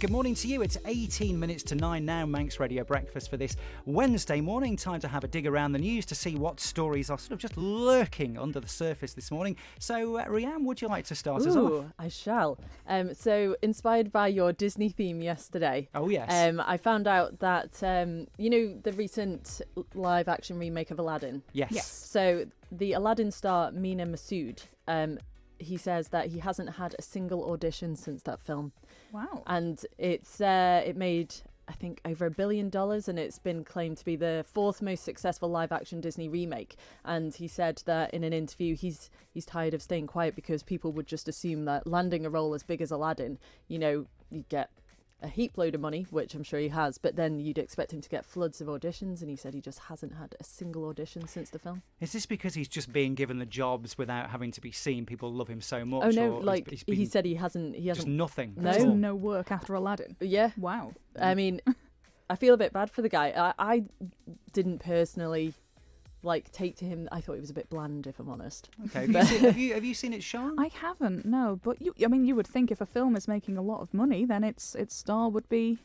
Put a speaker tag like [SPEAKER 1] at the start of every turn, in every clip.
[SPEAKER 1] Good morning to you. It's 18 minutes to 9 now, Manx Radio Breakfast for this Wednesday morning. Time to have a dig around the news to see what stories are sort of just lurking under the surface this morning. So, Rhian, would you like to start us off?
[SPEAKER 2] I shall. So, inspired by your Disney theme yesterday.
[SPEAKER 1] Oh, yes.
[SPEAKER 2] I found out that, the recent live-action remake of Aladdin?
[SPEAKER 1] Yes.
[SPEAKER 2] So, the Aladdin star, Mina Massoud, he says that he hasn't had a single audition since that film.
[SPEAKER 3] Wow.
[SPEAKER 2] And it made, I think, over $1 billion, and it's been claimed to be the fourth most successful live-action Disney remake. And he said that in an interview, he's tired of staying quiet because people would just assume that landing a role as big as Aladdin, you'd get a heap load of money, which I'm sure he has, but then you'd expect him to get floods of auditions, and he said he just hasn't had a single audition since the film.
[SPEAKER 1] Is this because he's just being given the jobs without having to be seen? People love him so much.
[SPEAKER 2] Oh no,
[SPEAKER 1] or
[SPEAKER 2] like he said he hasn't
[SPEAKER 1] just nothing.
[SPEAKER 3] No work after Aladdin.
[SPEAKER 2] Yeah.
[SPEAKER 3] Wow.
[SPEAKER 2] I mean, I feel a bit bad for the guy. I didn't personally take to him. I thought he was a bit bland, if I'm honest.
[SPEAKER 1] Okay. Have you seen it, Sean?
[SPEAKER 3] I haven't, no. But you would think if a film is making a lot of money, then its star would be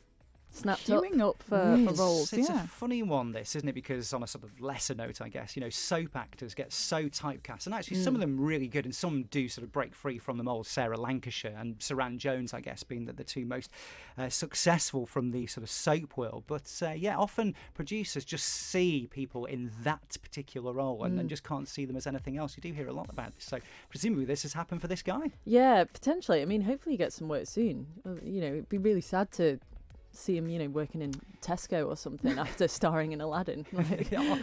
[SPEAKER 2] snapped
[SPEAKER 3] queuing up for roles.
[SPEAKER 1] It's a funny one, this, isn't it? Because on a sort of lesser note, I guess, soap actors get so typecast, and actually some of them really good, and some do sort of break free from them. Old Sarah Lancashire and Saran Jones, I guess, being the two most successful from the sort of soap world. But often producers just see people in that particular role and just can't see them as anything else. You do hear a lot about this, so presumably this has happened for this guy.
[SPEAKER 2] Yeah, potentially. I mean, hopefully he gets some work soon. It'd be really sad to see him, working in Tesco or something after starring in Aladdin.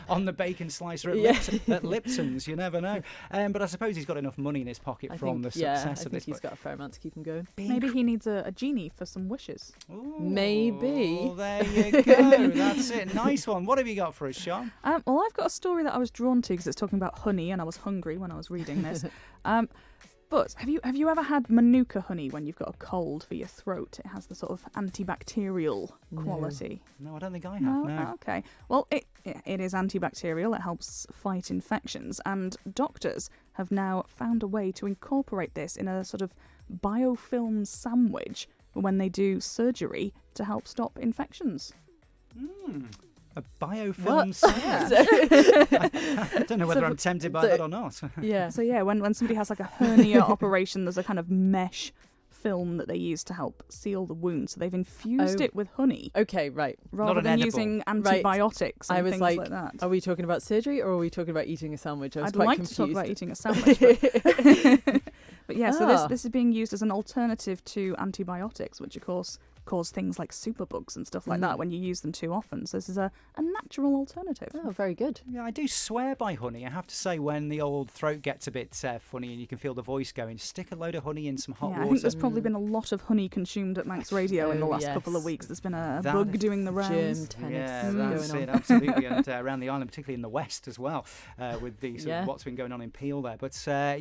[SPEAKER 1] On the bacon slicer at Lipton's, you never know. But I suppose he's got enough money in his pocket from the success of this.
[SPEAKER 2] He's got a fair amount to keep him going.
[SPEAKER 3] Maybe he needs a genie for some wishes.
[SPEAKER 1] Ooh,
[SPEAKER 2] maybe.
[SPEAKER 1] There you go. That's it. Nice one. What have you got for us, Sean?
[SPEAKER 3] Well, I've got a story that I was drawn to because it's talking about honey, and I was hungry when I was reading this. But have you ever had Manuka honey when you've got a cold for your throat? It has the sort of antibacterial quality.
[SPEAKER 1] No, I don't think I have. No.
[SPEAKER 3] Okay. Well, it is antibacterial. It helps fight infections, and doctors have now found a way to incorporate this in a sort of biofilm sandwich when they do surgery to help stop infections.
[SPEAKER 1] A biofilm sandwich. I don't know whether I'm tempted by that or not.
[SPEAKER 2] Yeah.
[SPEAKER 3] So when somebody has like a hernia operation, there's a kind of mesh film that they use to help seal the wound. So they've infused it with honey.
[SPEAKER 2] Okay, right.
[SPEAKER 3] Rather than using antibiotics and things like that.
[SPEAKER 2] Are we talking about surgery or are we talking about eating a sandwich?
[SPEAKER 3] I'd like
[SPEAKER 2] confused.
[SPEAKER 3] to talk about eating a sandwich. But yeah, so this is being used as an alternative to antibiotics, which of course cause things like superbugs and stuff like that when you use them too often. So this is a natural alternative.
[SPEAKER 2] Oh, very good.
[SPEAKER 1] Yeah, I do swear by honey. I have to say, when the old throat gets a bit funny and you can feel the voice going, stick a load of honey in some hot water.
[SPEAKER 3] I think there's probably been a lot of honey consumed at Manx Radio in the last couple of weeks. There's been a bug doing the rounds.
[SPEAKER 2] Germ tennis.
[SPEAKER 1] Yeah, that's it, absolutely. And around the island, particularly in the west as well, with the sort of what's been going on in Peel there. But I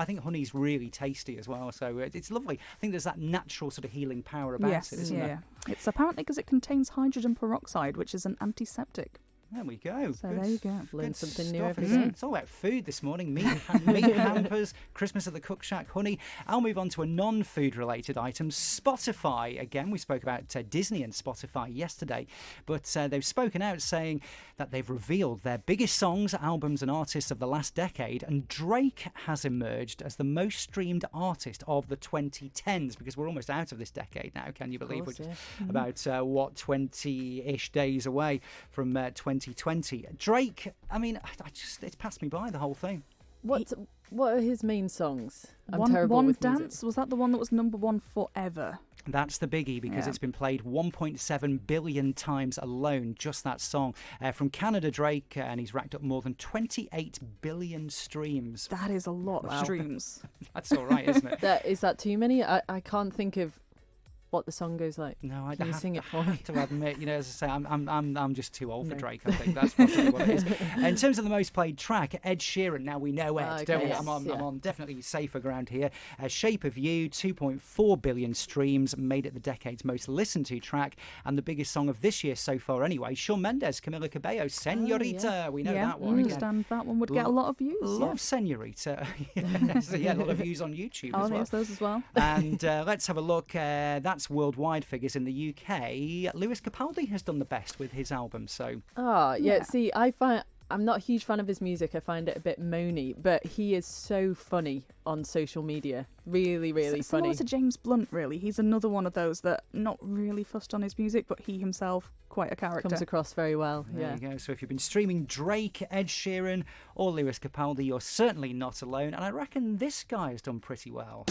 [SPEAKER 1] think honey's really tasty as well. So it's lovely. I think there's that natural sort of healing power about it, isn't there?
[SPEAKER 3] It's apparently because it contains hydrogen peroxide, which is an antiseptic.
[SPEAKER 1] There we go.
[SPEAKER 3] So there you go.
[SPEAKER 2] Learn something new
[SPEAKER 1] stuff,
[SPEAKER 2] every day.
[SPEAKER 1] It's all about food this morning. Meat hampers, Christmas at the Cook Shack, honey. I'll move on to a non-food related item. Spotify. Again, we spoke about Disney and Spotify yesterday, but they've spoken out saying that they've revealed their biggest songs, albums and artists of the last decade, and Drake has emerged as the most streamed artist of the 2010s, because we're almost out of this decade now, can you believe? We're just about 20-ish days away from 2020. Drake, I mean, it's passed me by, the whole thing.
[SPEAKER 2] What are his main songs? I'm
[SPEAKER 3] terrible
[SPEAKER 2] with
[SPEAKER 3] Dance?
[SPEAKER 2] music.
[SPEAKER 3] Was that the one that was number one forever?
[SPEAKER 1] That's the biggie, because it's been played 1.7 billion times alone, just that song. From Canada, Drake, and he's racked up more than 28 billion streams.
[SPEAKER 3] That is a lot of streams.
[SPEAKER 1] That's all right, isn't it?
[SPEAKER 2] Is that too many? I can't think of what the song goes like.
[SPEAKER 1] No,
[SPEAKER 2] Can you sing it for
[SPEAKER 1] I
[SPEAKER 2] me?
[SPEAKER 1] have to admit, as I say, I'm just too old for Drake. I think that's probably what it is. In terms of the most played track, Ed Sheeran. Now we know Ed, don't we?
[SPEAKER 2] Yes,
[SPEAKER 1] I'm on definitely safer ground here. Shape of You, 2.4 billion streams, made it the decade's most listened to track, and the biggest song of this year so far. Anyway, Shawn Mendes, Camila Cabello, Señorita. We know that one.
[SPEAKER 3] I understand that one would get a lot of views.
[SPEAKER 1] Love Señorita. So, a lot of views on YouTube as well.
[SPEAKER 3] There's those as well.
[SPEAKER 1] And let's have a look. That that's worldwide figures. In the UK, Lewis Capaldi has done the best with his album. So,
[SPEAKER 2] yeah. See, I'm not a huge fan of his music. I find it a bit moany, but he is so funny on social media. Really, really funny.
[SPEAKER 3] Similar to James Blunt, really. He's another one of those that not really fussed on his music, but he himself quite a character.
[SPEAKER 2] Comes across very well.
[SPEAKER 1] There you go. So if you've been streaming Drake, Ed Sheeran, or Lewis Capaldi, you're certainly not alone. And I reckon this guy has done pretty well.